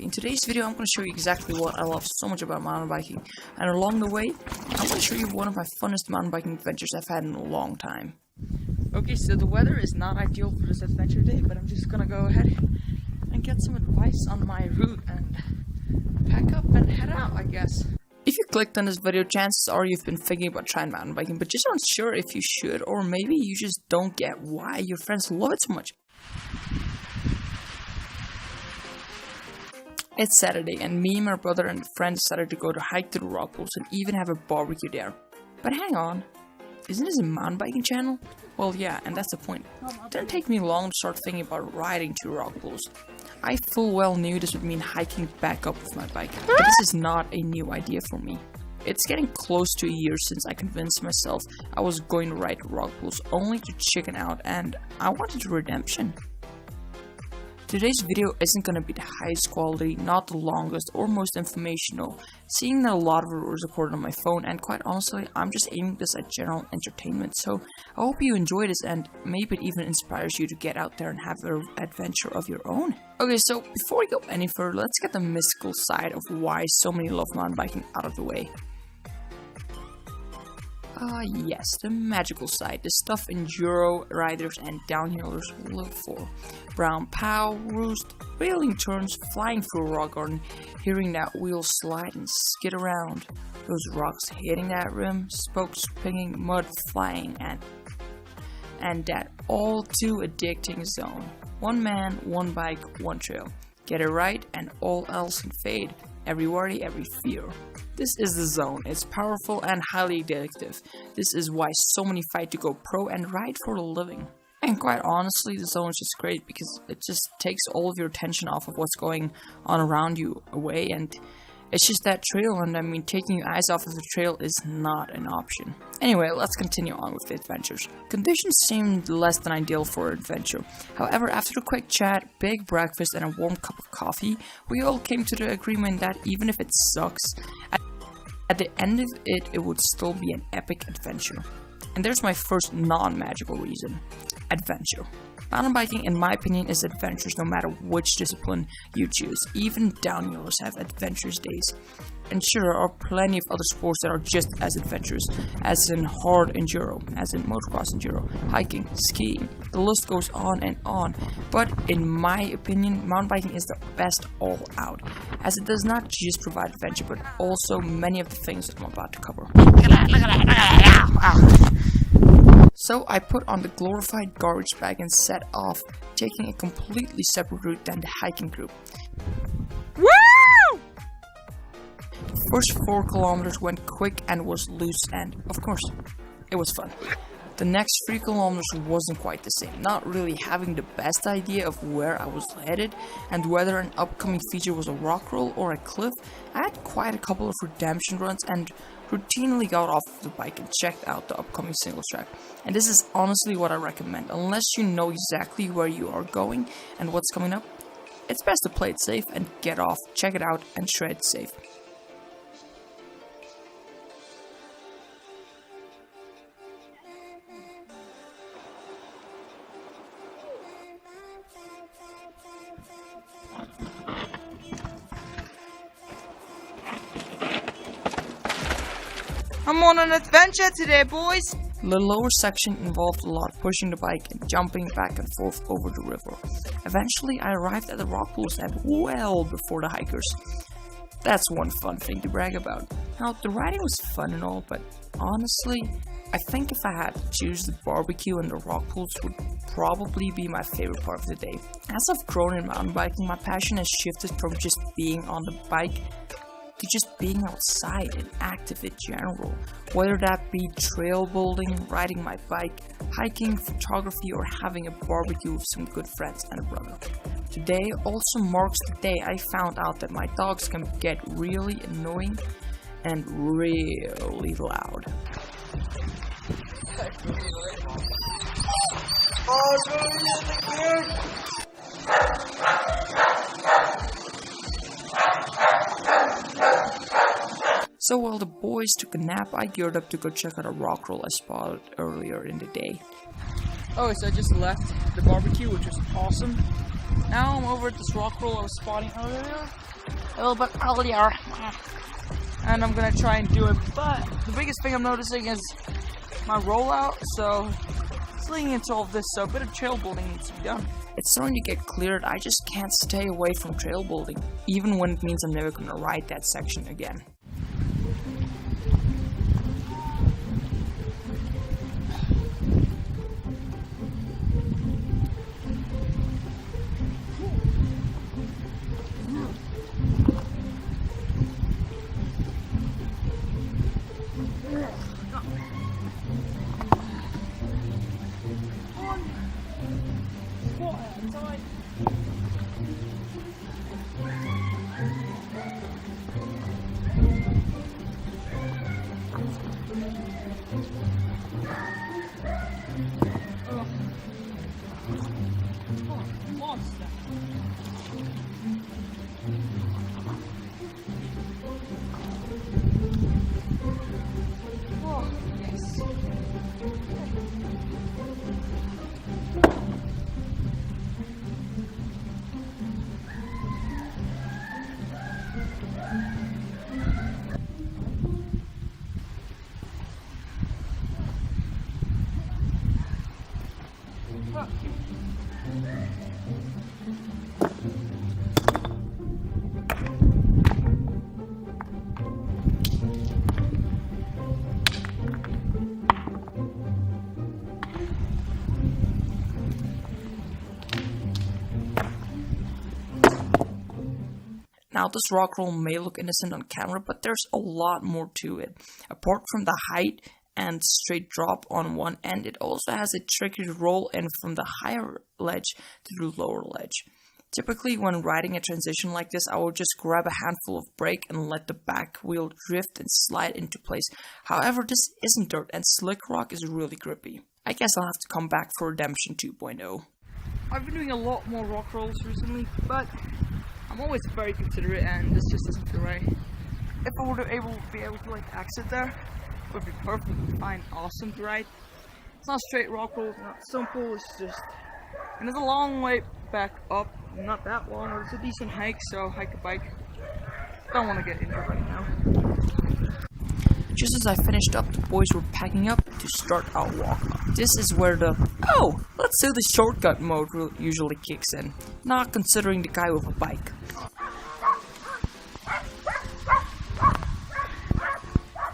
In today's video, I'm going to show you exactly what I love so much about mountain biking, and along the way, I'm going to show you one of my funnest mountain biking adventures I've had in a long time. Okay, so the weather is not ideal for this adventure day, but I'm just going to go ahead and get some advice on my route and pack up and head out, I guess. If you clicked on this video, chances are you've been thinking about trying mountain biking, but just aren't sure if you should, or maybe you just don't get why your friends love it so much. It's Saturday, and me, my brother, and a friend decided to go to hike to the rock pools and even have a barbecue there. But hang on, isn't this a mountain biking channel? Well, yeah, and that's the point. It didn't take me long to start thinking about riding to rock pools. I full well knew this would mean hiking back up with my bike, but this is not a new idea for me. It's getting close to a year since I convinced myself I was going to ride to rock pools only to chicken out, and I wanted redemption. Today's video isn't going to be the highest quality, not the longest or most informational, seeing that a lot of it was recorded on my phone, and quite honestly, I'm just aiming this at general entertainment, so I hope you enjoy this and maybe it even inspires you to get out there and have an adventure of your own. Okay, so before we go any further, let's get the mystical side of why so many love mountain biking out of the way. Yes, the magical side, the stuff enduro riders and downhillers look for. Brown pow, roost, wheeling turns, flying through a rock garden, hearing that wheel slide and skid around, those rocks hitting that rim, spokes pinging, mud flying, and that all too addicting zone. One man, one bike, one trail. Get it right and all else can fade. Every worry, every fear. This is the zone. It's powerful and highly addictive. This is why so many fight to go pro and ride for a living. And quite honestly, the zone is just great because it just takes all of your attention off of what's going on around you away, and it's just that trail, and I mean, taking your eyes off of the trail is not an option. Anyway, let's continue on with the adventures. Conditions seemed less than ideal for an adventure. However, after a quick chat, big breakfast, and a warm cup of coffee, we all came to the agreement that even if it sucks, at the end of it, it would still be an epic adventure. And there's my first non-magical reason. Adventure. Mountain biking, in my opinion, is adventures no matter which discipline you choose. Even downhillers have adventurous days. And sure, there are plenty of other sports that are just as adventurous, as in hard enduro, as in motocross enduro, hiking, skiing. The list goes on and on. But in my opinion, mountain biking is the best all out, as it does not just provide adventure, but also many of the things that I'm about to cover. So I put on the glorified garbage bag and set off, taking a completely separate route than the hiking group. Woo! The first 4 kilometers went quick and was loose, and of course, it was fun. The next 3 kilometers wasn't quite the same, not really having the best idea of where I was headed and whether an upcoming feature was a rock roll or a cliff. I had quite a couple of redemption runs and routinely got off the bike and checked out the upcoming singles track. And this is honestly what I recommend. Unless you know exactly where you are going and what's coming up, it's best to play it safe and get off, check it out, and shred safe. I'm on an adventure today, boys! The lower section involved a lot of pushing the bike and jumping back and forth over the river. Eventually, I arrived at the rock pools and well before the hikers. That's one fun thing to brag about. Now, the riding was fun and all, but honestly, I think if I had to choose, the barbecue and the rock pools would probably be my favorite part of the day. As I've grown in mountain biking, my passion has shifted from just being on the bike to just being outside and active in general, whether that be trail building, riding my bike, hiking, photography, or having a barbecue with some good friends and a brother. Today also marks the day I found out that my dogs can get really annoying and really loud. So while the boys took a nap, I geared up to go check out a rock roll I spotted earlier in the day. Oh, so I just left the barbecue, which was awesome. Now I'm over at this rock roll I was spotting earlier. A little bit earlier. And I'm gonna try and do it. But the biggest thing I'm noticing is my rollout. So it's leading into all of this. So a bit of trail building needs to be done. It's starting to get cleared. I just can't stay away from trail building, even when it means I'm never gonna ride that section again. Now, this rock roll may look innocent on camera, but there's a lot more to it. Apart from the height and straight drop on one end, it also has a tricky roll in from the higher ledge to the lower ledge. Typically, when riding a transition like this, I will just grab a handful of brake and let the back wheel drift and slide into place. However, this isn't dirt, and slick rock is really grippy. I guess I'll have to come back for Redemption 2.0. I've been doing a lot more rock rolls recently, but I'm always very considerate, and this just doesn't feel right. If I were to be able to like exit there, it would be perfectly fine, awesome to ride. It's not straight rock rolls, not simple, it's just, and it's a long way back up, not that long, but it's a decent hike, so hike a bike. Don't want to get injured right now. Just as I finished up, the boys were packing up to start our walk up. This is where let's say the shortcut mode usually kicks in, not considering the guy with a bike.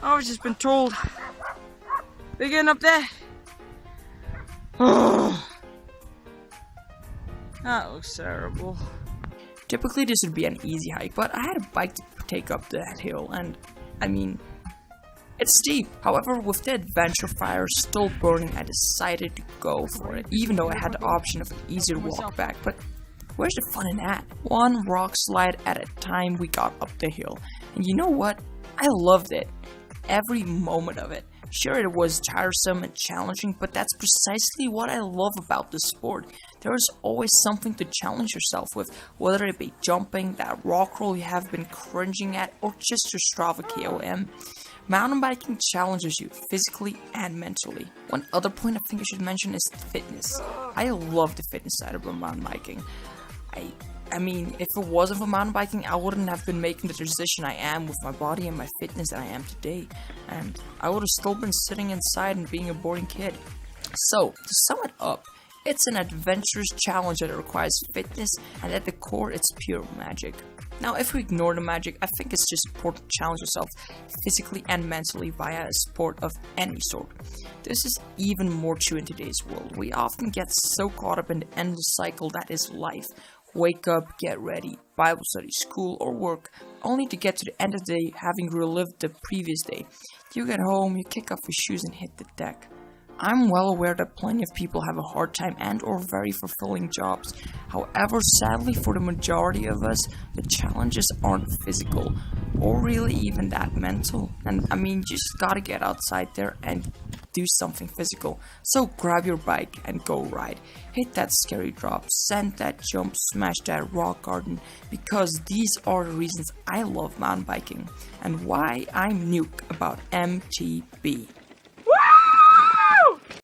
I've just been told they're getting up there. That looks terrible. Typically this would be an easy hike, but I had a bike to take up that hill, and I mean, it's steep. However, with the adventure fire still burning, I decided to go for it, even though I had the option of an easier walk back. But where's the fun in that? One rock slide at a time we got up the hill. And you know what? I loved it. Every moment of it. Sure, it was tiresome and challenging, but that's precisely what I love about this sport. There is always something to challenge yourself with, whether it be jumping, that rock roll you have been cringing at, or just your Strava KOM. Mountain biking challenges you physically and mentally. One other point I think I should mention is fitness. I love the fitness side of mountain biking. I mean, if it wasn't for mountain biking, I wouldn't have been making the transition I am with my body and my fitness that I am today. And I would have still been sitting inside and being a boring kid. So, to sum it up, it's an adventurous challenge that requires fitness, and at the core, it's pure magic. Now, if we ignore the magic, I think it's just important to challenge yourself physically and mentally via a sport of any sort. This is even more true in today's world. We often get so caught up in the endless cycle that is life. Wake up, get ready, Bible study, school, or work, only to get to the end of the day having relived the previous day. You get home, you kick off your shoes and hit the deck. I'm well aware that plenty of people have a hard time and or very fulfilling jobs. However, sadly for the majority of us, the challenges aren't physical or really even that mental. And I mean, you just gotta get outside there and do something physical. So grab your bike and go ride. Hit that scary drop, send that jump, smash that rock garden, because these are the reasons I love mountain biking and why I'm nuke about MTB.